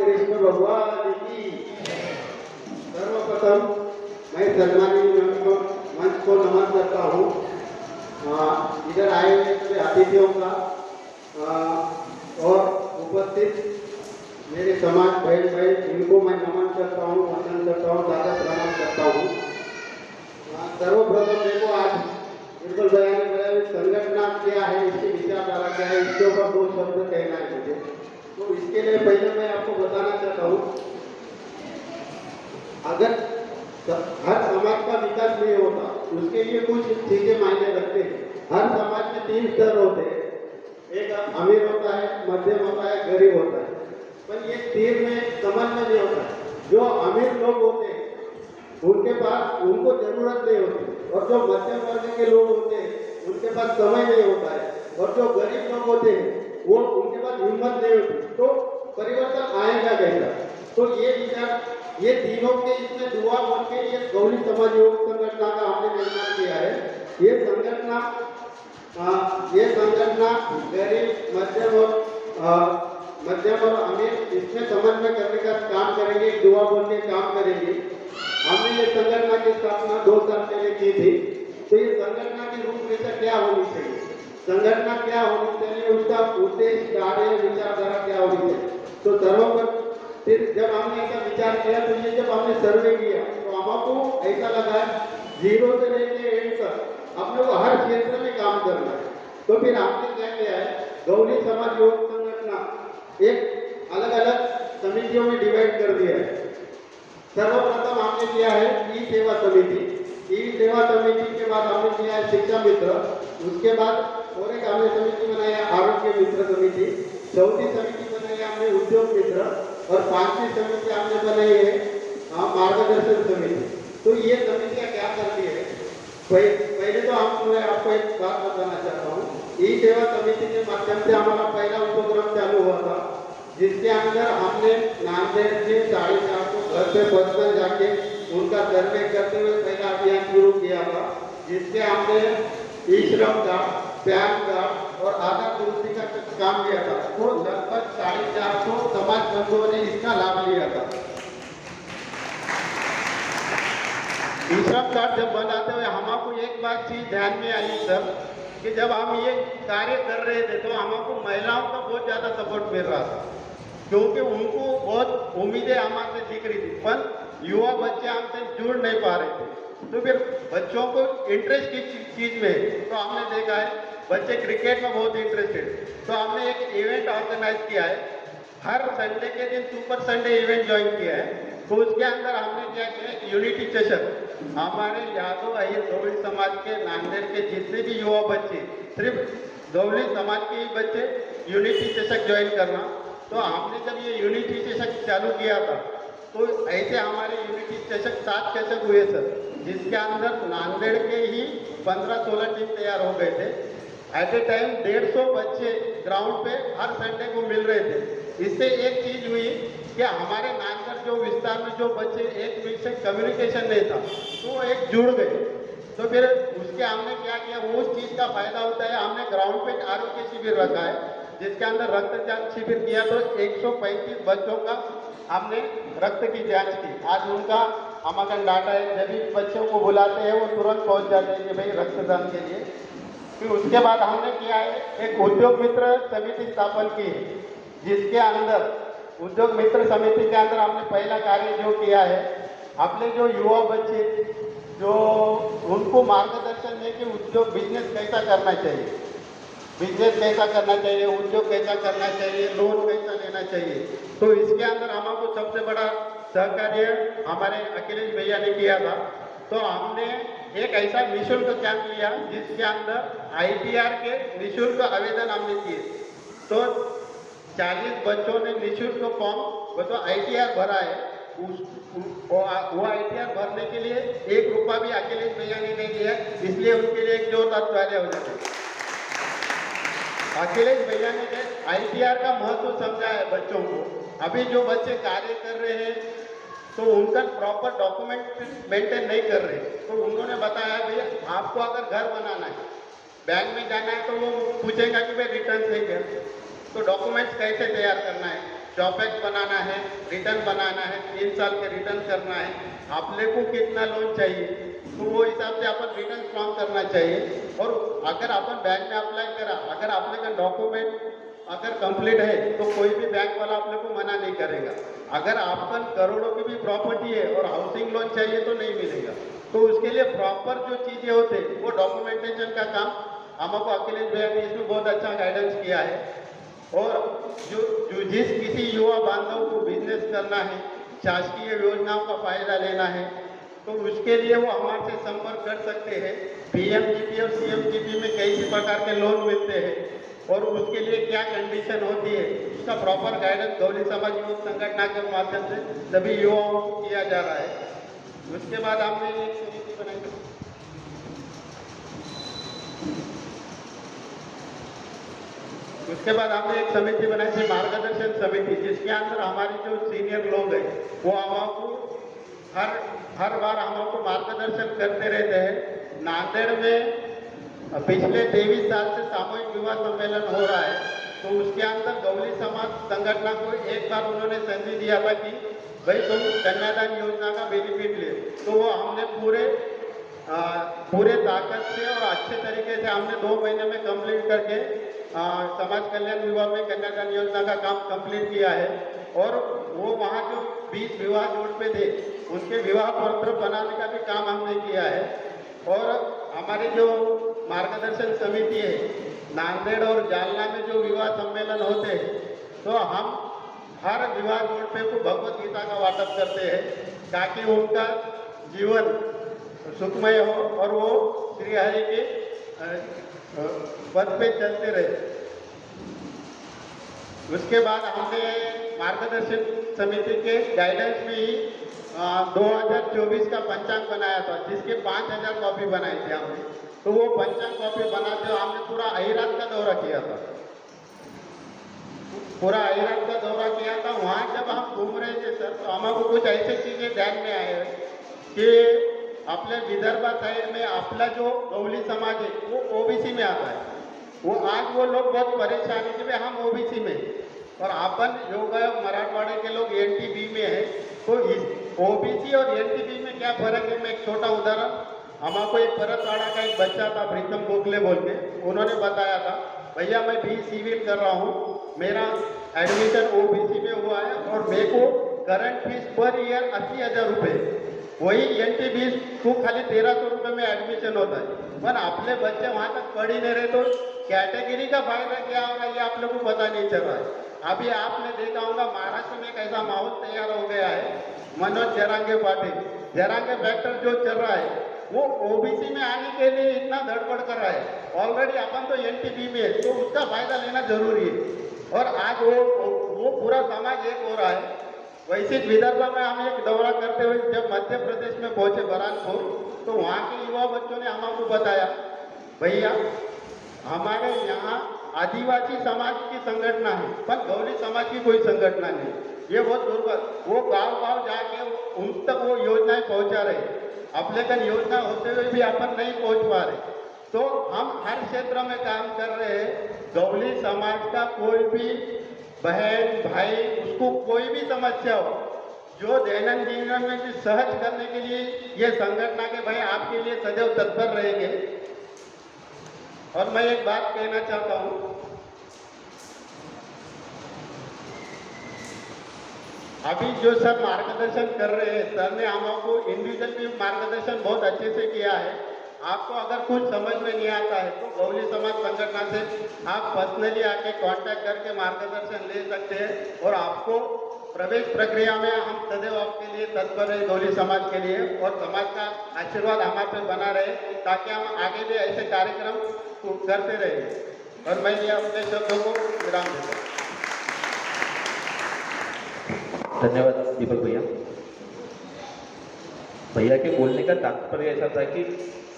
कृष्ण भगवान की। सर्वप्रथम मैं सम्मानीय मंच को नमन करता हूँ। इधर आए हुए सभी अतिथियों का और उपस्थित मेरे समाज बहन बहन इनको मैं नमन करता हूँ, वंदन करता हूँ, दादा प्रणाम करता हूँ। सर्वप्रथम देखो, आज बिल्कुल बयान में बताया संगठना क्या है, इसकी विचारधारा क्या है, इसके ऊपर दो शब्द कहना है मुझे। तो इसके लिए पहले मैं आपको बताना चाहता हूँ, अगर हर समाज का विकास नहीं होता, उसके लिए कुछ चीजें मायने रखते हैं। हर समाज में तीन स्तर होते हैं, एक अमीर होता है, मध्यम होता है, गरीब होता है। पर ये तीन में समन्वय नहीं होता है। जो अमीर लोग होते हैं उनके पास उनको जरूरत नहीं होती, और जो मध्यम वर्ग के लोग होते हैं उनके पास समय नहीं होता है, और जो गरीब लोग होते हैं वो उनके पास हिम्मत नहीं होती। तो परिवर्तन आएगा कैसा? तो ये विचार, ये तीनों के इसमें दुआ बोल के ये गौरी समाज योग संगठना का हमने निर्माण किया है। ये संगठना गरीब, मध्यम और अमीर इसमें समन्वय करने का काम करेंगे, दुआ बोल के काम करेंगे। हमने ये संगठना की स्थापना 2 साल पहले की थी। तो ये संगठना की रूपरेखा क्या होनी चाहिए, संगठना क्या होनी चाहिए, उसका उद्देश्य, कार्य, विचारधारा क्या होनी चाहिए। तो सर्वप्रथम फिर जब हमने ऐसा विचार किया, तो ये जब हमने सर्वे किया तो हमको ऐसा लगा 0 से लेकर एंड तक अपने को हर क्षेत्र में काम करना है। तो फिर हमने क्या किया है, गौरी समाज योग संगठना एक अलग अलग समितियों में डिवाइड कर दिया है। सर्वप्रथम हमने किया है ई सेवा समिति। ई सेवा समिति के बाद हमने किया है शिक्षा मित्र। उसके बाद और एक हमने समिति बनाई है आरोग्य मित्र समिति। चौथी समिति बनाई है हमने उद्योग मित्र, और 5वीं समिति हमने बनाई है मार्गदर्शन समिति। तो ये समितियां क्या करती है, पहले तो मैं आपको एक बात बताना चाहता हूँ। ई सेवा समिति के माध्यम से हमारा पहला उपक्रम चालू हुआ था, जिसके अंदर हमने नांदेड़ के 450 घर पे पर्सनल जाके उनका सर्वे करते हुए पहला अभियान शुरू किया था, जिससे हमने ई श्रम कार्ड, पैन कार्ड और आधार दुरुस्ती का काम किया था। तो लगभग 450 समाज बंधुओं ने इसका लाभ लिया था। ई श्रम कार्ड जब बनाते हुए हमको एक बात चीज ध्यान में आई सर, कि जब हम ये कार्य कर रहे थे तो हमको महिलाओं का बहुत ज़्यादा सपोर्ट मिल रहा था, क्योंकि उनको बहुत उम्मीदें हमारे दिख रही थी, पर युवा बच्चे हमसे जुड़ नहीं पा रहे थे। तो फिर बच्चों को इंटरेस्ट किस चीज़ में, तो हमने देखा है बच्चे क्रिकेट में बहुत इंटरेस्टेड। तो हमने एक इवेंट ऑर्गेनाइज किया है, हर संडे के दिन सुपर संडे इवेंट ज्वाइन किया है। तो उसके अंदर हमने क्या किया, यूनिटी सेशन, हमारे यादव अहिर गौड़ी समाज के नांदेड़ के जितने भी युवा बच्चे, सिर्फ गौड़ी समाज के ही बच्चे यूनिटी सेशन ज्वाइन करना। तो हमने जब ये यूनिटी सेशन चालू किया था, तो ऐसे हमारे यूनिटी सेशन 7 सेशन हुए सर, जिसके अंदर नांदेड़ के ही 15-16 टीम तैयार हो गए थे। एट ए टाइम 150 बच्चे ग्राउंड पे हर संडे को मिल रहे थे। इससे एक चीज हुई कि हमारे नांदेड़ जो विस्तार में जो बच्चे एक दूसरे से कम्युनिकेशन नहीं था, तो एक जुड़ गए। तो फिर उसके हमने क्या किया, वो उस चीज़ का फायदा होता है, हमने ग्राउंड पे आरोग्य शिविर रखा है, जिसके अंदर रक्तदान शिविर किया। तो 135 बच्चों का हमने रक्त की जांच की। आज उनका हमारा डाटा है, जब भी बच्चों को बुलाते हैं वो तुरंत पहुंच जाते हैं कि भाई रक्तदान के लिए। फिर उसके बाद हमने किया है, एक उद्योग मित्र समिति स्थापन की है, जिसके अंदर उद्योग मित्र समिति के अंदर हमने पहला कार्य जो किया है, अपने जो युवा बच्चे जो उनको मार्गदर्शन दे कि उद्योग बिजनेस कैसा करना चाहिए, बिजनेस कैसा करना चाहिए, उद्योग कैसा करना चाहिए, लोन कैसा लेना चाहिए। तो इसके अंदर हमको सबसे बड़ा सहकार्य हमारे अखिलेश भैया ने किया था। तो हमने एक ऐसा निःशुल्क कैंप लिया, जिसके अंदर ITR के निःशुल्क आवेदन हमने किए। तो 40 बच्चों ने निःशुल्क फॉर्म तो ITR भरा है। वो ITR भरने के लिए 1 रुपया भी अखिलेश भैया ने नहीं दिया, इसलिए उनके लिए एक जोरदार तालियां हो जाए। अखिलेश भैया ने ITR का महत्व समझा है बच्चों को। अभी जो बच्चे कार्य कर रहे हैं तो उनका प्रॉपर डॉक्यूमेंट मेंटेन नहीं कर रहे, तो उन्होंने बताया भैया आपको अगर घर बनाना है, बैंक में जाना है, तो वो पूछेगा कि भाई रिटर्न है क्या, तो डॉक्यूमेंट्स कैसे तैयार करना है, जॉबैक बनाना है, रिटर्न बनाना है, 3 साल के रिटर्न करना है, आपने को कितना लोन चाहिए, तो वो हिसाब से अपन रिटर्न फॉर्म करना चाहिए। और अगर अपन बैंक में अप्लाई करा, अगर आपने का डॉक्यूमेंट अगर कंप्लीट है तो कोई भी बैंक वाला आपने को मना नहीं करेगा। अगर आपका करोड़ों की भी प्रॉपर्टी है और हाउसिंग लोन चाहिए तो नहीं मिलेगा। तो उसके लिए प्रॉपर जो चीज़ें होते वो डॉक्यूमेंटेशन का काम हमको अखिलेश भैया ने इसमें बहुत अच्छा गाइडेंस किया है। और जो जिस किसी युवा बांधव को बिजनेस करना है, शासकीय योजनाओं का फायदा लेना है, तो उसके लिए वो हमारे से संपर्क कर सकते हैं। पीएमजीपी और सीएमजीपी में कई प्रकार के लोन मिलते हैं और उसके लिए क्या कंडीशन होती है उसका प्रॉपर गाइडेंस गौली समाज युवक संगठन के माध्यम से सभी युवाओं को किया जा रहा है। उसके बाद हमने एक समिति बनाई, उसके बाद हमने एक समिति बनाई थी मार्गदर्शन समिति, जिसके अंदर हमारी जो सीनियर लोग हैं वो हमको हर बार हमको मार्गदर्शन करते रहते हैं। नांदेड़ में पिछले 23 साल से सामूहिक विवाह सम्मेलन हो रहा है, तो उसके अंदर गौली समाज संगठन को एक बार उन्होंने संधि दिया था कि भाई तुम कन्यादान योजना का बेनिफिट ले, तो वो हमने पूरे ताकत से और अच्छे तरीके से हमने 2 महीने में कंप्लीट करके समाज कल्याण विभाग में कन्यादान योजना का काम कंप्लीट किया है। और वो वहाँ जो 20 विवाह जोड़ पे थे उनके विवाह पत्र बनाने का भी काम हमने किया है। और हमारी जो मार्गदर्शन समिति है, नांदेड़ और जालना में जो विवाह सम्मेलन होते हैं, तो हम हर विवाह जोड़ पे को भगवत गीता का वाटप करते हैं ताकि उनका जीवन सुखमय हो और वो श्री हरि के पद पे चलते रहे। उसके बाद हमने मार्गदर्शन समिति के गाइडेंस में ही 2024 का पंचांग बनाया था, जिसके 5000 कॉपी बनाई थी हमने। तो वो पंचांग कॉपी बनाते हुए हमने पूरा अहिरात का दौरा किया था, पूरा अहिरात का दौरा किया था। वहाँ जब हम घूम रहे थे सर, तो हमको कुछ ऐसी चीज़ें ध्यान में आए कि अपने विदर्भा साइड में अपना जो गौली समाज है वो ओबीसी में आता है। वो आज वो लोग बहुत परेशान है कि भाई हम ओबीसी में और अपन जो मराठवाड़े के लोग एनटीबी में है। तो इस ओबीसी और एनटीबी में क्या फर्क है, मैं एक छोटा उदाहरण, हमको एक परतवाड़ा का एक बच्चा था प्रीतम गोखले बोल के, उन्होंने बताया था भैया मैं बी सिविल कर रहा हूँ, मेरा एडमिशन ओबीसी में हुआ है और मेरे को करंट फीस पर ईयर 80,000 रुपये, वही एनटीबी को खाली 1300 रुपये में एडमिशन होता है। पर अपने बच्चे वहाँ तक पढ़ ही नहीं रहे, तो कैटेगरी का फायदा क्या होगा ये आप लोगों को पता नहीं चल रहा है। अभी आपने देखा होगा महाराष्ट्र में एक ऐसा माहौल तैयार हो गया है, मनोज जरांगे पाटिल जरांगे फैक्टर जो चल रहा है वो ओबीसी में आने के लिए इतना धड़पड़ कर रहा है। ऑलरेडी अपन तो एनटीबी में है, तो उसका फायदा लेना जरूरी है। और आज वो पूरा समाज एक हो रहा है। वैसे विदर्भ में हम एक दौरा करते हुए जब मध्य प्रदेश में पहुंचे बरानपुर, तो वहाँ के युवा बच्चों ने हमको बताया भैया हमारे यहाँ आदिवासी समाज की संगठन है पर गौरी समाज की कोई संगठन नहीं। ये बहुत दुर्भाग्य, वो गांव-गांव जाके उन तक वो योजनाएं पहुंचा रहे, अपने कन योजना होते हुए भी अपन नहीं पहुंच पा रहे। तो हम हर क्षेत्र में काम कर रहे हैं। गौली समाज का कोई भी बहन भाई उसको कोई भी समस्या हो, जो दैनंदिन जीवन में सहज करने के लिए ये संगठन के भाई आपके लिए सदैव तत्पर रहेंगे। और मैं एक बात कहना चाहता हूँ, अभी जो सर मार्गदर्शन कर रहे हैं, सर ने हमको इंडिविजुअल भी मार्गदर्शन बहुत अच्छे से किया है। आपको अगर कुछ समझ में नहीं आता है तो गौली समाज संगठन से आप पर्सनली आके कांटेक्ट करके मार्गदर्शन ले सकते हैं। और आपको प्रवेश प्रक्रिया में हम सदैव आपके लिए तत्पर है गौली समाज के लिए, और समाज का आशीर्वाद हमारे पे बना रहे ताकि हम आगे भी ऐसे कार्यक्रम करते रहे। और मैं ये अपने शब्दों को विराम देता हूँ। धन्यवाद दीपक भैया। भैया के बोलने का तात्पर्य ऐसा था कि